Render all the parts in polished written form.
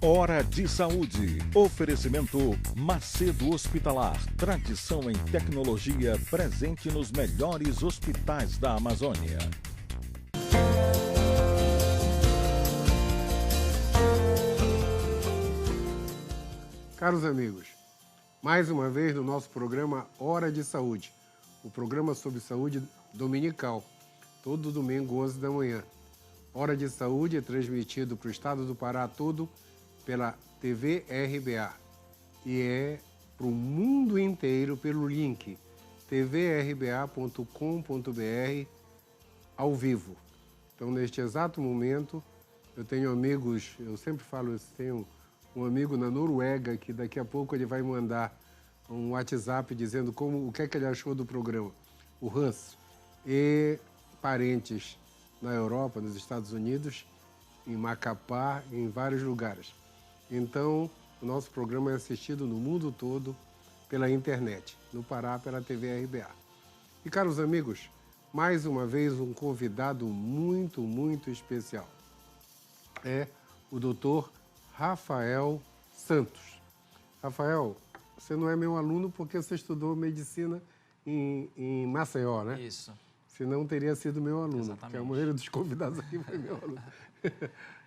Hora de Saúde. Oferecimento Macedo Hospitalar. Tradição em tecnologia presente nos melhores hospitais da Amazônia. Caros amigos, mais uma vez no nosso programa Hora de Saúde, o programa sobre saúde dominical, todo domingo, 11 da manhã. Hora de Saúde é transmitido para o estado do Pará todo pela TV RBA e é para o mundo inteiro pelo link tvrba.com.br ao vivo. Então, neste exato momento, eu tenho amigos, eu sempre falo isso, tenho um amigo na Noruega que daqui a pouco ele vai mandar um WhatsApp dizendo o que é que ele achou do programa, o Hans, e parentes na Europa, nos Estados Unidos, em Macapá, em vários lugares. Então, o nosso programa é assistido no mundo todo pela internet, no Pará pela TV RBA. E, caros amigos, mais uma vez um convidado muito, muito especial. É o Dr. Rafael Santos. Rafael, você não é meu aluno porque você estudou medicina em Maceió, né? Isso. Senão teria sido meu aluno, Exatamente. porque a maioria dos convidados aqui foi meu aluno.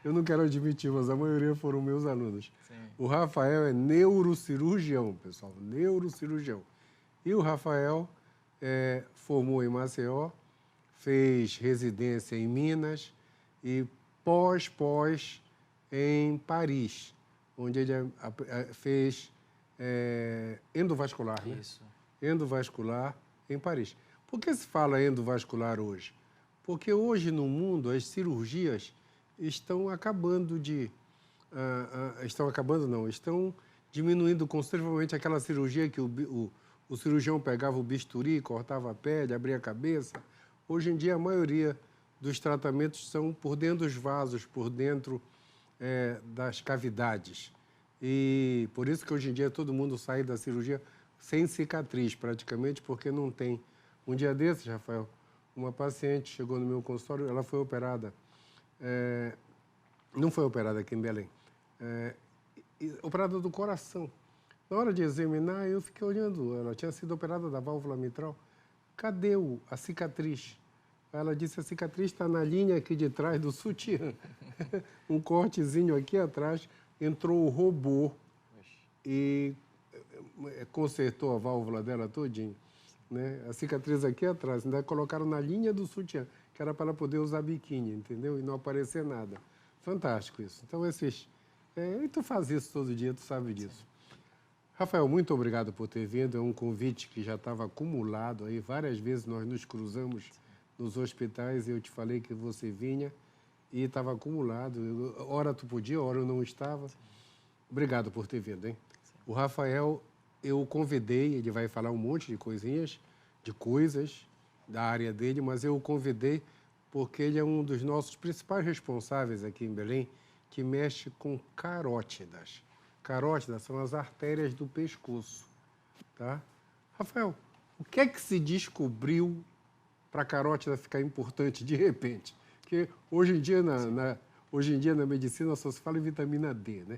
Eu não quero admitir, mas a maioria foram meus alunos. Sim. O Rafael é neurocirurgião, pessoal, neurocirurgião. E o Rafael formou em Maceió, fez residência em Minas e pós em Paris, onde ele fez endovascular, né? Isso. Endovascular em Paris. Por que se fala endovascular hoje? Porque hoje no mundo as cirurgias estão estão diminuindo consideravelmente aquela cirurgia que o cirurgião pegava o bisturi, cortava a pele, abria a cabeça. Hoje em dia a maioria dos tratamentos são por dentro dos vasos, por dentro das cavidades. E por isso que hoje em dia todo mundo sai da cirurgia sem cicatriz, praticamente, porque não tem. Um dia desses, Rafael, uma paciente chegou no meu consultório, ela foi operada, não foi operada aqui em Belém, operada do coração. Na hora de examinar, eu fiquei olhando, ela tinha sido operada da válvula mitral. Cadê a cicatriz? Ela disse, a cicatriz está na linha aqui de trás do sutiã. Um cortezinho aqui atrás, entrou o robô e consertou a válvula dela todinha. Né? A cicatriz aqui atrás, ainda colocaram na linha do sutiã, que era para ela poder usar biquíni, entendeu? E não aparecer nada. Fantástico isso. Então, e tu faz isso todo dia, tu sabe disso. Rafael, muito obrigado por ter vindo. É um convite que já estava acumulado aí. Várias vezes nós nos cruzamos nos hospitais e eu te falei que você vinha e estava acumulado. Hora tu podia, hora eu não estava. Obrigado por ter vindo, hein? O Rafael, eu o convidei, ele vai falar um monte de coisas da área dele, mas eu o convidei porque ele é um dos nossos principais responsáveis aqui em Belém, que mexe com carótidas. Carótidas são as artérias do pescoço, tá? Rafael, o que é que se descobriu para a carótida ficar importante de repente? Porque hoje em dia na medicina só se fala em vitamina D, né?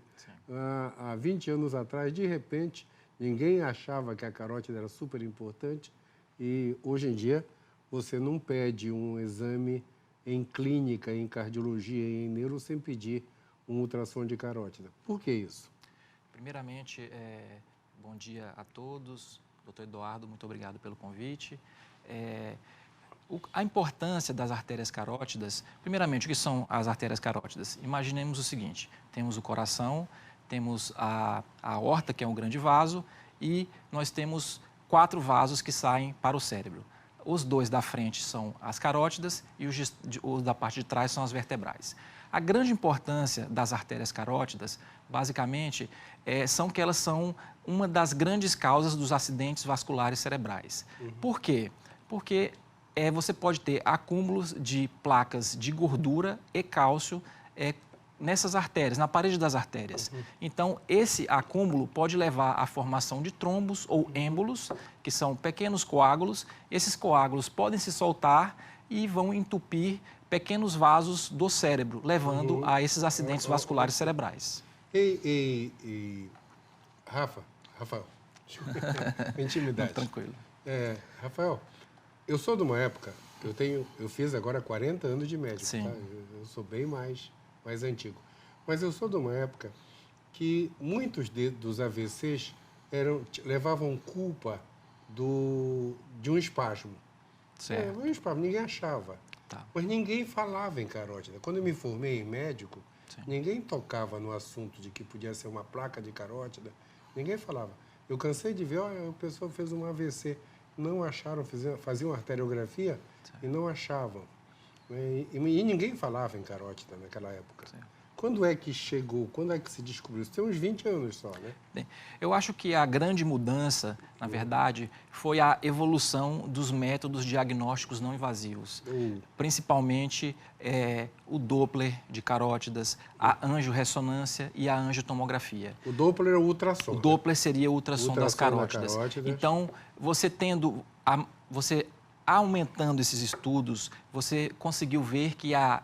Há 20 anos atrás, de repente, ninguém achava que a carótida era super importante e hoje em dia você não pede um exame em clínica, em cardiologia e em neuro sem pedir um ultrassom de carótida. Por que isso? Primeiramente, bom dia a todos. Doutor Eduardo, muito obrigado pelo convite. A importância das artérias carótidas, primeiramente, o que são as artérias carótidas? Imaginemos o seguinte, temos o coração, temos a aorta, que é um grande vaso, e nós temos 4 vasos que saem para o cérebro. Os 2 da frente são as carótidas e os da parte de trás são as vertebrais. A grande importância das artérias carótidas, basicamente, são que elas são uma das grandes causas dos acidentes vasculares cerebrais. Por quê? Porque você pode ter acúmulos de placas de gordura e cálcio nessas artérias, na parede das artérias. Então, esse acúmulo pode levar à formação de trombos ou êmbolos, que são pequenos coágulos. Esses coágulos podem se soltar e vão entupir pequenos vasos do cérebro, levando a esses acidentes vasculares cerebrais. Rafael, intimidade. Tranquilo. Rafael, eu sou de uma época, eu fiz agora 40 anos de médico, Sim. tá? Eu sou bem mais antigo. Mas eu sou de uma época que muitos dos AVCs levavam culpa de um espasmo. Certo. Um espasmo, ninguém achava. Tá. Mas ninguém falava em carótida. Quando eu me formei em médico, Sim. ninguém tocava no assunto de que podia ser uma placa de carótida. Ninguém falava. Eu cansei de ver, olha, a pessoa fez um AVC. Não acharam, faziam arteriografia e não achavam. E ninguém falava em carótida naquela época. Certo. Quando é que chegou? Quando é que se descobriu? Isso tem uns 20 anos só, né? Bem, eu acho que a grande mudança, na verdade, foi a evolução dos métodos diagnósticos não invasivos. Principalmente o Doppler de carótidas, a angiorressonância e a angiotomografia. O Doppler é o ultrassom. O Doppler seria o ultrassom das carótidas. Então, você aumentando esses estudos, você conseguiu ver que a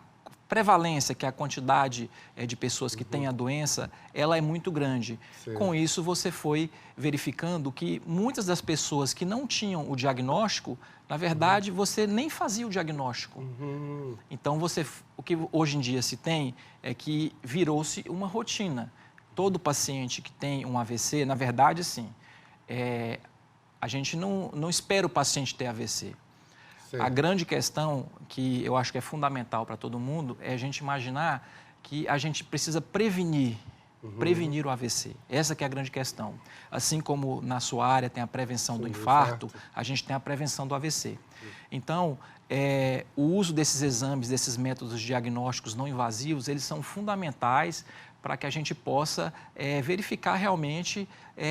prevalência, que a quantidade de pessoas que têm a doença, ela é muito grande. Sim. Com isso, você foi verificando que muitas das pessoas que não tinham o diagnóstico, na verdade, você nem fazia o diagnóstico. Então, o que hoje em dia se tem é que virou-se uma rotina. Todo paciente que tem um AVC, na verdade, sim, a gente não espera o paciente ter AVC. Certo. A grande questão, que eu acho que é fundamental para todo mundo, é a gente imaginar que a gente precisa prevenir o AVC. Essa que é a grande questão. Assim como na sua área tem a prevenção do infarto, a gente tem a prevenção do AVC. Então, o uso desses exames, desses métodos diagnósticos não invasivos, eles são fundamentais para que a gente possa verificar realmente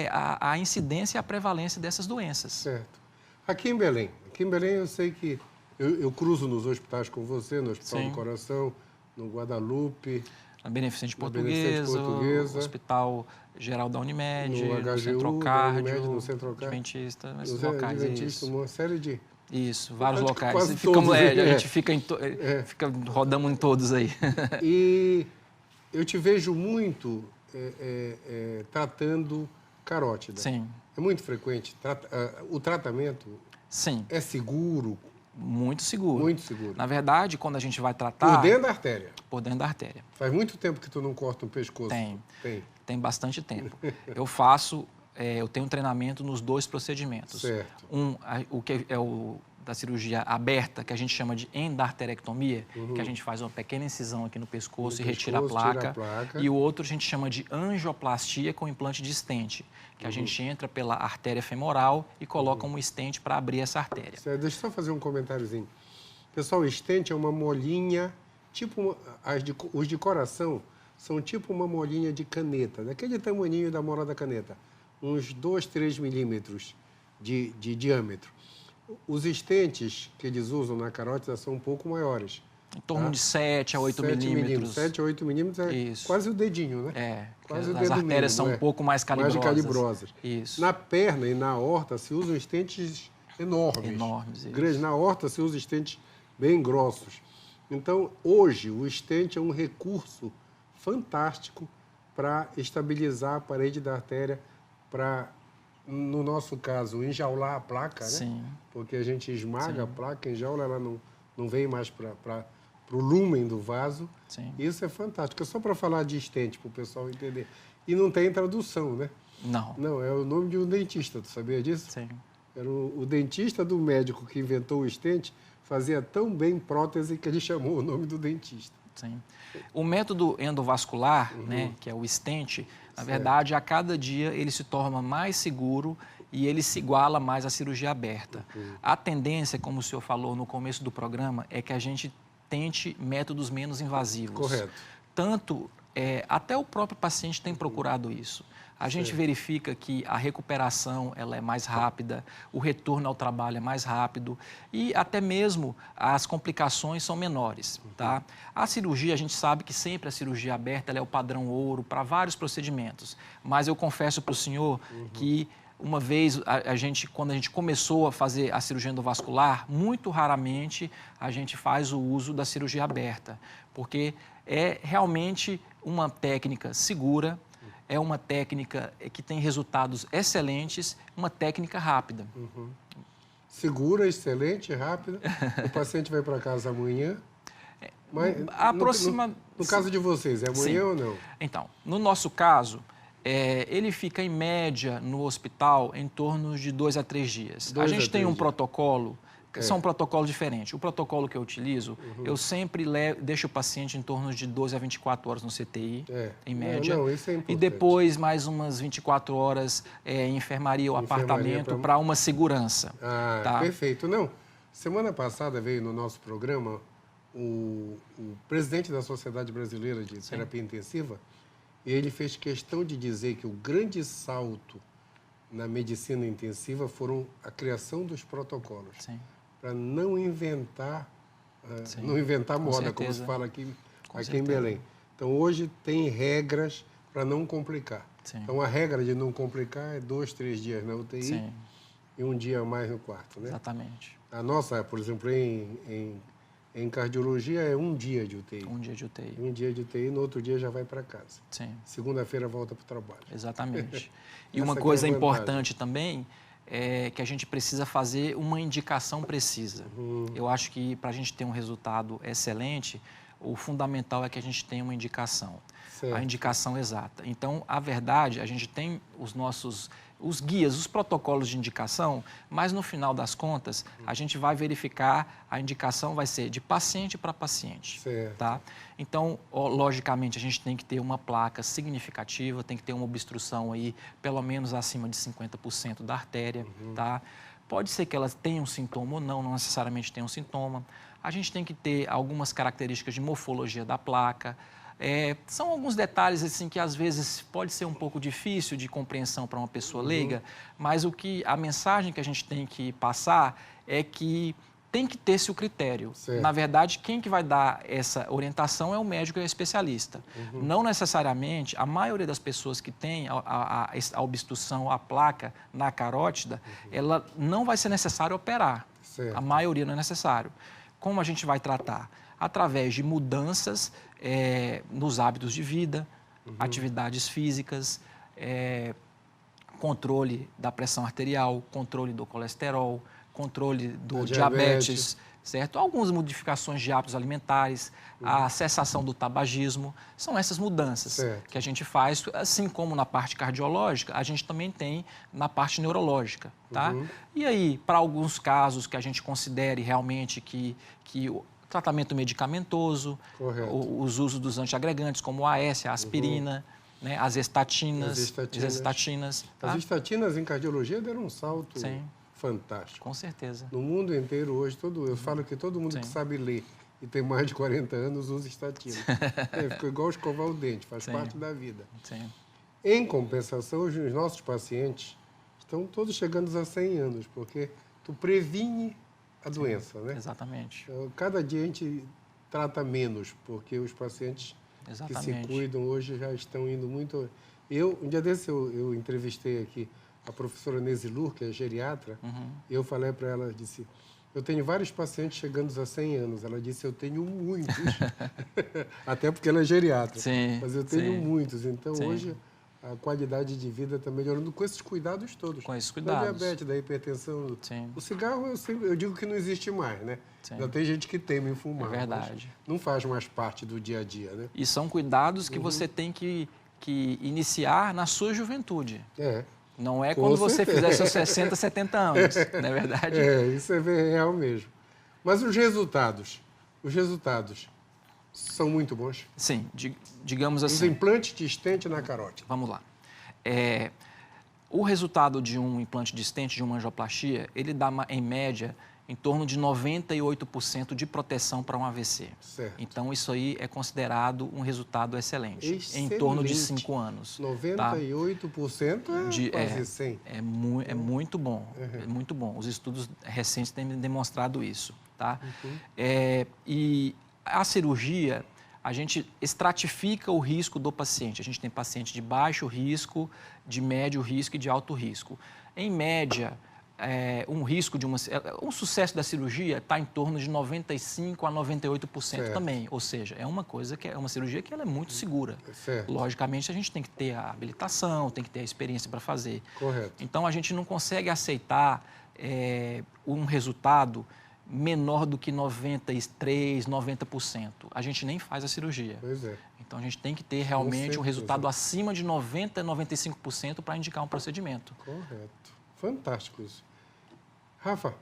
a incidência e a prevalência dessas doenças. Certo. Aqui em Belém eu sei que eu cruzo nos hospitais com você, no Hospital do Coração, no Guadalupe, na Beneficente Portuguesa, Hospital Geral da Unimed, no HGU, Centrocardio, no Centrocardio, Adventista, nesses locais. Adventista, uma série de... Isso, vários locais. Quase todos, a gente fica rodamos em todos aí. E eu te vejo muito tratando carótida. Sim. É muito frequente. O tratamento é seguro? Muito seguro. Muito seguro. Na verdade, quando a gente vai tratar... Por dentro da artéria? Por dentro da artéria. Faz muito tempo que tu não corta um pescoço? Tem bastante tempo. Eu tenho treinamento nos 2 procedimentos. Certo. O que é o da cirurgia aberta, que a gente chama de endarterectomia, que a gente faz uma pequena incisão aqui no pescoço e retira a placa. E o outro a gente chama de angioplastia com implante de stent, que a gente entra pela artéria femoral e coloca um stent para abrir essa artéria. Certo. Deixa eu só fazer um comentáriozinho. Pessoal, o stent é uma molinha, os de coração são tipo uma molinha de caneta, daquele tamanhinho da mola da caneta, uns 2, 3 milímetros de diâmetro. Os stents que eles usam na carótida são um pouco maiores. Em torno de 7 a 8 milímetros. 7 a 8 milímetros é quase o dedinho, né? Quase o dedo. As artérias são um pouco mais calibrosas. Mais calibrosas. Isso. Na perna e na aorta se usam stents enormes. Grandes. Na aorta se usam stents bem grossos. Então, hoje, o stent é um recurso fantástico para estabilizar a parede da artéria, para, no nosso caso, enjaular a placa, né? Sim. Porque a gente esmaga a placa, enjaula, ela não vem mais para o lumen do vaso. Sim. Isso é fantástico. É só para falar de stent, para o pessoal entender. E não tem tradução, né? Não. Não, é o nome de um dentista, tu sabia disso? Sim. Era o dentista do médico que inventou o stent, fazia tão bem prótese que ele chamou o nome do dentista. Sim. O método endovascular, né, que é o stent, na verdade, a cada dia ele se torna mais seguro e ele se iguala mais à cirurgia aberta. A tendência, como o senhor falou no começo do programa, é que a gente tente métodos menos invasivos. Correto. Tanto, até o próprio paciente tem procurado isso. A gente verifica que a recuperação ela é mais rápida, o retorno ao trabalho é mais rápido e até mesmo as complicações são menores. Tá? A cirurgia, a gente sabe que sempre a cirurgia aberta ela é o padrão ouro para vários procedimentos, mas eu confesso para o senhor que uma vez, quando a gente começou a fazer a cirurgia endovascular, muito raramente a gente faz o uso da cirurgia aberta, porque é realmente uma técnica segura, é uma técnica que tem resultados excelentes, uma técnica rápida. Segura, excelente, rápida. O paciente vai para casa amanhã. Mas no caso de vocês, é amanhã ou não? Então, no nosso caso, ele fica em média no hospital em torno de 2 a 3 dias. A gente tem um protocolo, que são protocolos diferentes. O protocolo que eu utilizo, eu sempre deixo o paciente em torno de 12 a 24 horas no CTI, em média. Isso é importante. E depois mais umas 24 horas em enfermaria ou apartamento para uma segurança. Tá? Perfeito. Não, semana passada veio no nosso programa o presidente da Sociedade Brasileira de Terapia Intensiva, e ele fez questão de dizer que o grande salto na medicina intensiva foram a criação dos protocolos. Para não inventar moda, como se fala aqui em Belém. Então, hoje tem regras para não complicar. Então, a regra de não complicar é 2, 3 dias na UTI e um dia a mais no quarto, né? Exatamente. A nossa, por exemplo, em cardiologia é um dia de UTI. Um dia de UTI. Um dia de UTI, no outro dia já vai para casa. Segunda-feira volta para o trabalho. Exatamente. E uma coisa importante também é que a gente precisa fazer uma indicação precisa. Eu acho que para a gente ter um resultado excelente, o fundamental é que a gente tenha uma indicação. A indicação exata. Então, a verdade, a gente tem os guias, os protocolos de indicação, mas no final das contas, a gente vai verificar, a indicação vai ser de paciente para paciente. Tá? Então, logicamente, a gente tem que ter uma placa significativa, tem que ter uma obstrução aí, pelo menos acima de 50% da artéria. Tá? Pode ser que ela tenha um sintoma ou não necessariamente tenha um sintoma. A gente tem que ter algumas características de morfologia da placa. São alguns detalhes assim que às vezes pode ser um pouco difícil de compreensão para uma pessoa leiga, mas a mensagem que a gente tem que passar é que tem que ter-se o critério. Na verdade, quem que vai dar essa orientação é o médico e o especialista. Não necessariamente, a maioria das pessoas que tem a obstrução, a placa na carótida, ela não vai ser necessário operar. A maioria não é necessário. Como a gente vai tratar? Através de mudanças nos hábitos de vida, atividades físicas, controle da pressão arterial, controle do colesterol, controle do diabetes, certo? Algumas modificações de hábitos alimentares, a cessação do tabagismo, são essas mudanças que a gente faz, assim como na parte cardiológica, a gente também tem na parte neurológica, tá? E aí, para alguns casos que a gente considere realmente que o tratamento medicamentoso, os usos dos antiagregantes, como o AS, a aspirina, né, as estatinas. As estatinas em cardiologia deram um salto fantástico. Com certeza. No mundo inteiro hoje, eu falo que todo mundo que sabe ler e tem mais de 40 anos usa estatina. Ficou igual escovar o dente, faz parte da vida. Em compensação, os nossos pacientes estão todos chegando a 100 anos, porque tu previne a doença, né? Exatamente. Cada dia a gente trata menos, porque os pacientes que se cuidam hoje já estão indo muito... Um dia desse eu entrevistei aqui a professora Nesilur, que é geriatra, e eu falei para ela, disse, eu tenho vários pacientes chegando a 100 anos. Ela disse, eu tenho muitos. Até porque ela é geriatra. Mas eu tenho muitos. Então, hoje, a qualidade de vida está melhorando com esses cuidados todos. Com esses cuidados. Da diabetes, da hipertensão. O cigarro, eu digo que não existe mais, né? Ainda tem gente que teme em fumar. É verdade. Não faz mais parte do dia a dia, né? E são cuidados que você tem que iniciar na sua juventude. Não é quando você fizer seus 60, 70 anos, não é verdade? Isso é real mesmo. Mas os resultados são muito bons? Sim, digamos assim. Os implantes de stent na carótida. Vamos lá. O resultado de um implante de stent, de uma angioplastia, ele dá, em média, em torno de 98% de proteção para um AVC. Então, isso aí é considerado um resultado excelente. Em torno de 5 anos. 98% é quase 100%. É muito bom. É muito bom. Os estudos recentes têm demonstrado isso. Tá? E a cirurgia, a gente estratifica o risco do paciente. A gente tem paciente de baixo risco, de médio risco e de alto risco. Em média, um risco de um sucesso da cirurgia está em torno de 95% a 98% também. Ou seja, é uma coisa que é uma cirurgia que ela é muito segura. Certo. Logicamente, a gente tem que ter a habilitação, tem que ter a experiência para fazer. Correto. Então, a gente não consegue aceitar um resultado menor do que 93%, 90%. A gente nem faz a cirurgia. Pois é. Então, a gente tem que ter realmente um resultado acima de 90%, 95% para indicar um procedimento. Correto. Fantástico isso. Rafa,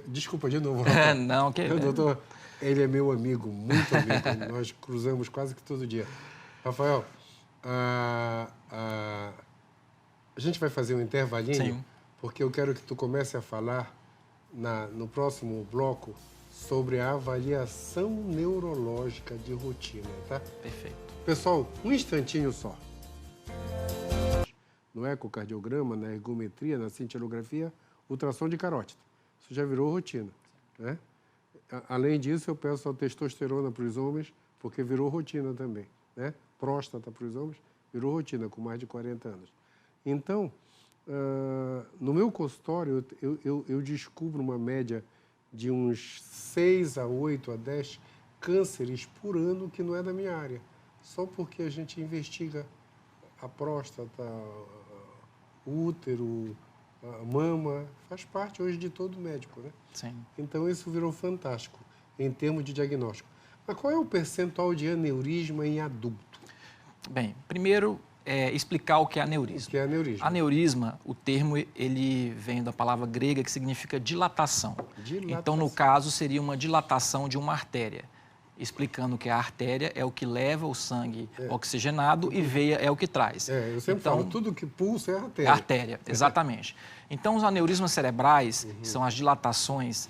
desculpa de novo. Rafa. Não, que... Doutor, ele é meu amigo, muito amigo. Nós cruzamos quase que todo dia. Rafael, a gente vai fazer um intervalinho, Sim. porque eu quero que tu comece a falar no próximo bloco sobre a avaliação neurológica de rotina, tá? Perfeito. Pessoal, um instantinho só. No ecocardiograma, na ergometria, na cintilografia, ultrassom de carótida. Isso já virou rotina, né? Além disso, eu peço a testosterona para os homens, porque virou rotina também, né? Próstata para os homens, virou rotina com mais de 40 anos. Então, no meu consultório, eu descubro uma média de uns 6 a 8 a 10 cânceres por ano que não é da minha área. Só porque a gente investiga a próstata, o útero, a mama, faz parte hoje de todo médico, né? Sim. Então, isso virou fantástico em termos de diagnóstico. Mas qual é o percentual de aneurisma em adulto? Bem, primeiro, explicar o que é aneurisma. O que é aneurisma? Aneurisma, o termo, ele vem da palavra grega que significa dilatação. Então, no caso, seria uma dilatação de uma artéria. Explicando que a artéria é o que leva o sangue oxigenado e veia é o que traz. Eu sempre falo, tudo que pulsa é artéria. É artéria, exatamente. Então, os aneurismas cerebrais, que são as dilatações,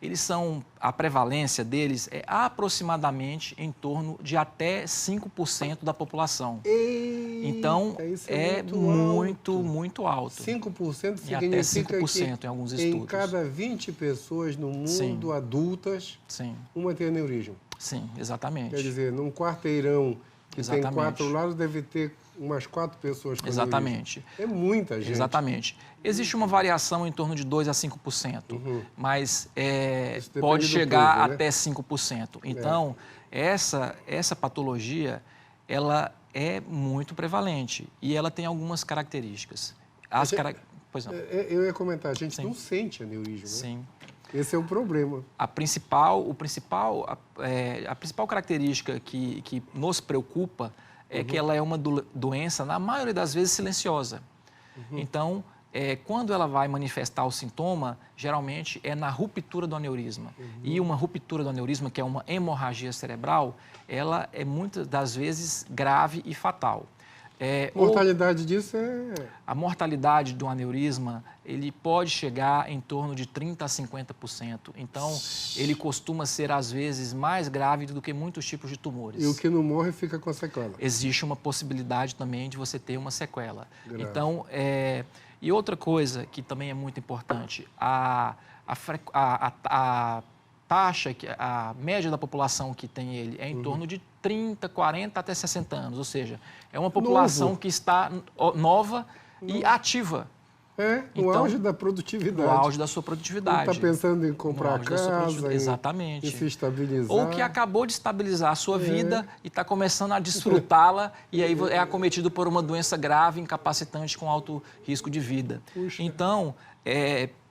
eles são, a prevalência deles é aproximadamente em torno de até 5% da população. Eita, então, é muito alto. 5% significa até 5% que em alguns estudos. Em cada 20 pessoas no mundo, adultas, uma tem aneurisma. Sim, exatamente. Quer dizer, num quarteirão que tem 4 lados, deve ter umas 4 pessoas com Exatamente. aneurisma. É muita gente. Exatamente. Existe uma variação em torno de 2% a 5%, mas pode chegar peso, né? até 5%. Então, essa patologia, ela é muito prevalente e ela tem algumas características. Pois não. Eu ia comentar, a gente não sente aneurisma, né? Sim. Esse é o problema. A principal característica que nos preocupa é que ela é uma doença, na maioria das vezes, silenciosa. Então, quando ela vai manifestar o sintoma, geralmente é na ruptura do aneurisma. E uma ruptura do aneurisma, que é uma hemorragia cerebral, ela é muitas das vezes grave e fatal. A mortalidade disso A mortalidade do aneurisma, ele pode chegar em torno de 30% a 50%. Então, ele costuma ser, às vezes, mais grave do que muitos tipos de tumores. E o que não morre fica com sequela. Existe uma possibilidade também de você ter uma sequela. Grave. Então, e outra coisa que também é muito importante, a taxa, a média da população que tem ele é em torno de 30, 40 até 60 anos. Ou seja, é uma população que está nova e ativa. No auge da produtividade. No auge da sua produtividade. Está pensando em comprar casa, exatamente. em se estabilizar. Ou que acabou de estabilizar a sua vida e está começando a desfrutá-la e aí é acometido por uma doença grave, incapacitante com alto risco de vida. Puxa. Então,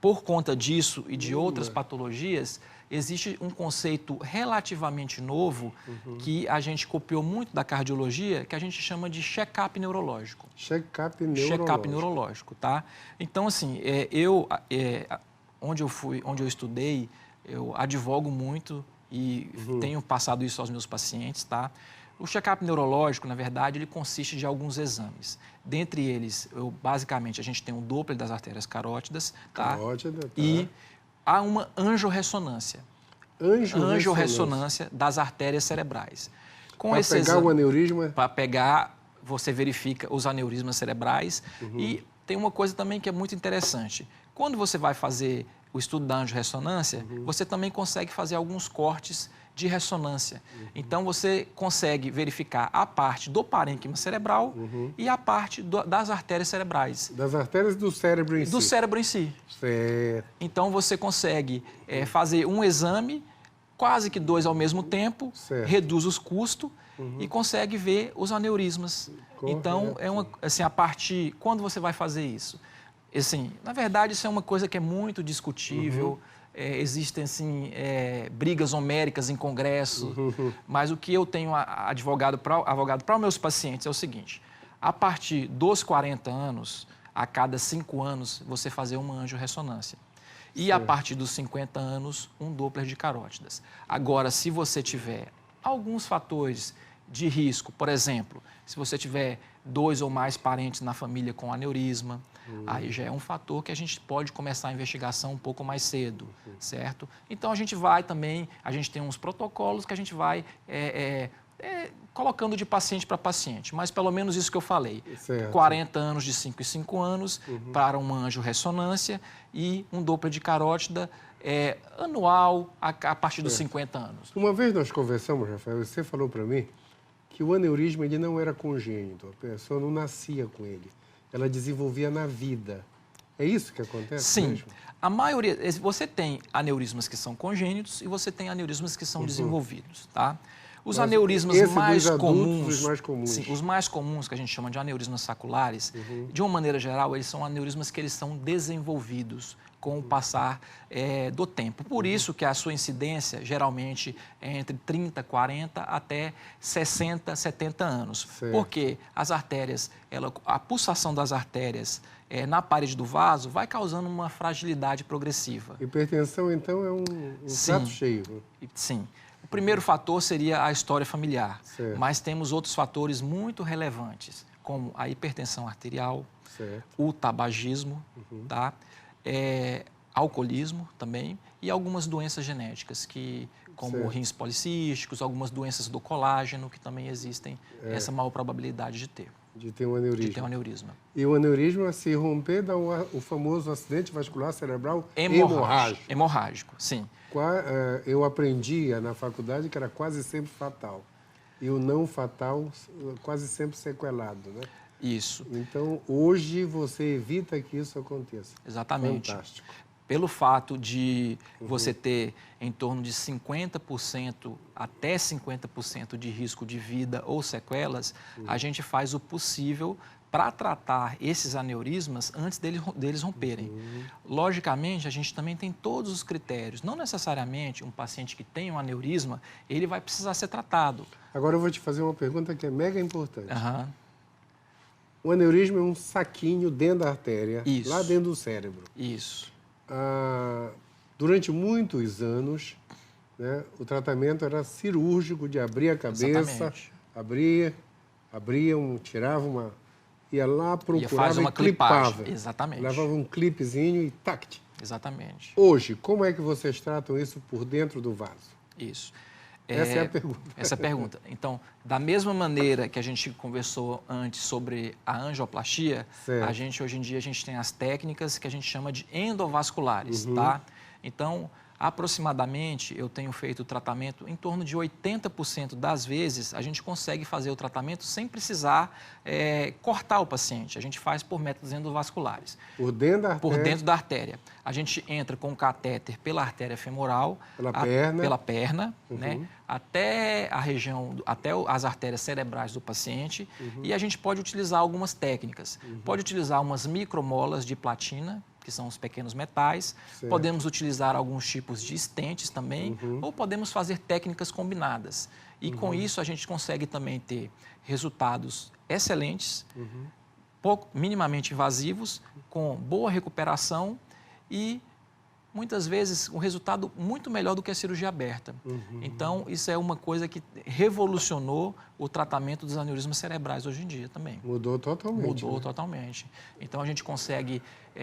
por conta disso e de outras patologias, existe um conceito relativamente novo que a gente copiou muito da cardiologia, que a gente chama de check-up neurológico. Check-up neurológico. Check-up neurológico, tá? Então, assim, onde eu estudei, eu advogo muito e tenho passado isso aos meus pacientes, tá? O check-up neurológico, na verdade, ele consiste de alguns exames. Dentre eles, basicamente, a gente tem um Doppler das artérias carótidas, tá? Carótida, tá. E há uma angiorressonância. Angiorressonância das artérias cerebrais. Para pegar o aneurisma? Para pegar, você verifica os aneurismas cerebrais. E tem uma coisa também que é muito interessante. Quando você vai fazer o estudo da angiorressonância, você também consegue fazer alguns cortes de ressonância. Então, você consegue verificar a parte do parênquima cerebral e a parte das artérias cerebrais. Das artérias do cérebro em si. Do cérebro em si. Certo. Então, você consegue fazer um exame, quase que 2 ao mesmo tempo, Certo. reduz os custos e consegue ver os aneurismas. Correto. Então, assim, a partir... Quando você vai fazer isso? Assim, na verdade, isso é uma coisa que é muito discutível. Existem, assim, brigas homéricas em congresso. Mas o que eu tenho advogado para os meus pacientes é o seguinte. A partir dos 40 anos, a cada 5 anos, você fazer uma angiorressonância. E a partir dos 50 anos, um Doppler de carótidas. Agora, se você tiver alguns fatores de risco, por exemplo, se você tiver 2 ou mais parentes na família com aneurisma, aí já é um fator que a gente pode começar a investigação um pouco mais cedo, certo? Então, a gente vai também, a gente tem uns protocolos que a gente vai colocando de paciente para paciente, mas pelo menos isso que eu falei. Certo. 40 anos de 5 em 5 anos para uma angiorressonância e um Doppler de carótida anual a partir dos 50 anos. Uma vez nós conversamos, Rafael, você falou para mim que o aneurisma ele não era congênito, a pessoa não nascia com ele, ela desenvolvia na vida. É isso que acontece? Sim. Mesmo? A maioria, você tem aneurismas que são congênitos e você tem aneurismas que são desenvolvidos, tá? Os aneurismas mais comuns, sim, os mais comuns que a gente chama de aneurismas saculares, de uma maneira geral, eles são aneurismas que eles são desenvolvidos com o passar do tempo. Por isso que a sua incidência geralmente é entre 30, 40 até 60, 70 anos. Certo. Porque as artérias, a pulsação das artérias na parede do vaso vai causando uma fragilidade progressiva. Hipertensão, então, é um prato cheio. Sim. O primeiro fator seria a história familiar, Certo. mas temos outros fatores muito relevantes, como a hipertensão arterial, Certo. o tabagismo, tá? Alcoolismo também e algumas doenças genéticas, como Certo. rins policísticos, algumas doenças do colágeno, que também existem essa maior probabilidade de ter. De ter um aneurisma. De ter um aneurisma. E o aneurisma, se romper, dá o famoso acidente vascular cerebral hemorrágico. Hemorrágico, sim. Eu aprendi na faculdade que era quase sempre fatal. E o não fatal, quase sempre sequelado, né? Isso. Então, hoje você evita que isso aconteça. Exatamente. Fantástico. Pelo fato de você ter em torno de 50% até 50% de risco de vida ou sequelas, a gente faz o possível para tratar esses aneurismas antes deles romperem. Logicamente, a gente também tem todos os critérios. Não necessariamente um paciente que tem um aneurisma, ele vai precisar ser tratado. Agora eu vou te fazer uma pergunta que é mega importante. Uhum. O aneurisma é um saquinho dentro da artéria, Isso. lá dentro do cérebro. Isso. Durante muitos anos, né, o tratamento era cirúrgico, de abrir a cabeça, Exatamente. tirava uma... Ia lá, procurava faz uma e clipava. clipagem. Exatamente. Levava um clipezinho e tact. Exatamente. Hoje, como é que vocês tratam isso por dentro do vaso? Isso. Essa é a pergunta. Essa é a pergunta. Então, da mesma maneira que a gente conversou antes sobre a angioplastia, Certo. hoje em dia, a gente tem as técnicas que a gente chama de endovasculares, tá? Então, aproximadamente, eu tenho feito o tratamento em torno de 80% das vezes, a gente consegue fazer o tratamento sem precisar cortar o paciente. A gente faz por métodos endovasculares. Por dentro da artéria? Por dentro da artéria. A gente entra com o catéter pela artéria femoral, pela perna, né, até a região, até as artérias cerebrais do paciente, e a gente pode utilizar algumas técnicas. Pode utilizar umas micromolas de platina, que são os pequenos metais. Certo. Podemos utilizar alguns tipos de estentes também, ou podemos fazer técnicas combinadas. E com isso a gente consegue também ter resultados excelentes, minimamente invasivos, com boa recuperação e muitas vezes um resultado muito melhor do que a cirurgia aberta. Então, isso é uma coisa que revolucionou o tratamento dos aneurismas cerebrais hoje em dia também. Mudou totalmente. Mudou totalmente. Então, a gente consegue,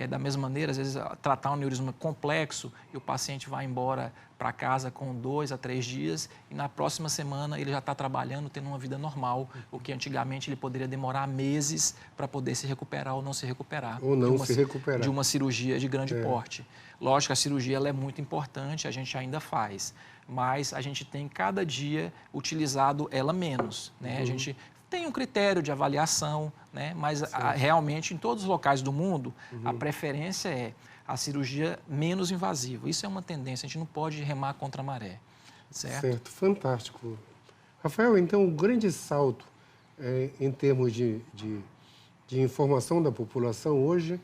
da mesma maneira, às vezes, tratar um aneurisma complexo e o paciente vai embora para casa com 2 a 3 dias e na próxima semana ele já está trabalhando, tendo uma vida normal, o que antigamente ele poderia demorar meses para poder se recuperar ou não se recuperar. Ou não se recuperar. De uma cirurgia de grande porte. Lógico que a cirurgia ela é muito importante, a gente ainda faz, mas a gente tem cada dia utilizado ela menos, né? A gente tem um critério de avaliação, né? Mas realmente em todos os locais do mundo a preferência é a cirurgia menos invasiva. Isso é uma tendência, a gente não pode remar contra a maré, certo? Certo, fantástico. Rafael, então o grande salto em termos de informação da população hoje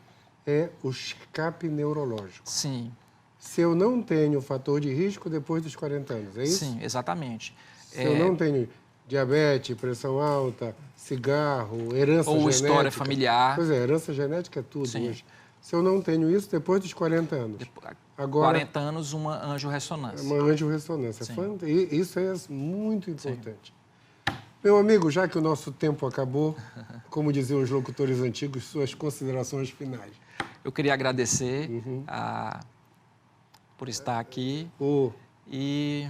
é o check-up neurológico. Sim. Se eu não tenho fator de risco depois dos 40 anos, é isso? Sim, exatamente. Se eu não tenho diabetes, pressão alta, cigarro, herança ou genética... história familiar. Pois é, herança genética é tudo Sim. hoje. Se eu não tenho isso depois dos 40 anos. Agora, 40 anos, uma angiorressonância. Uma angiorressonância. Sim. Isso é muito importante. Meu amigo, já que o nosso tempo acabou, como diziam os locutores antigos, suas considerações finais. Eu queria agradecer por estar aqui e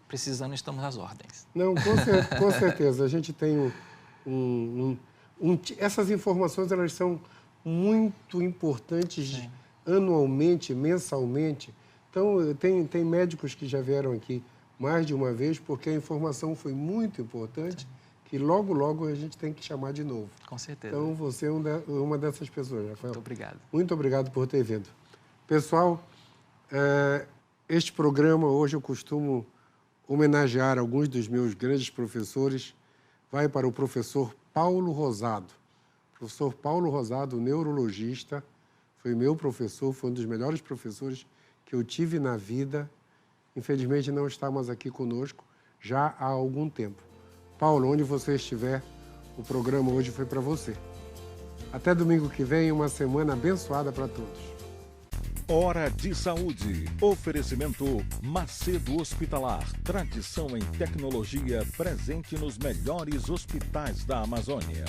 precisando, estamos às ordens. Não, com certeza. A gente tem essas informações, elas são muito importantes anualmente, mensalmente. Então, tem médicos que já vieram aqui mais de uma vez, porque a informação foi muito importante, que logo, logo a gente tem que chamar de novo. Com certeza. Então, você é uma dessas pessoas, Rafael. Muito obrigado. Muito obrigado por ter vindo. Pessoal, este programa, hoje eu costumo homenagear alguns dos meus grandes professores. Vai para o professor Paulo Rosado. Professor Paulo Rosado, neurologista, foi meu professor, foi um dos melhores professores que eu tive na vida. Infelizmente, não está mais aqui conosco já há algum tempo. Paulo, onde você estiver, o programa hoje foi para você. Até domingo que vem, uma semana abençoada para todos. Hora de Saúde. Oferecimento Macedo Hospitalar. Tradição em tecnologia presente nos melhores hospitais da Amazônia.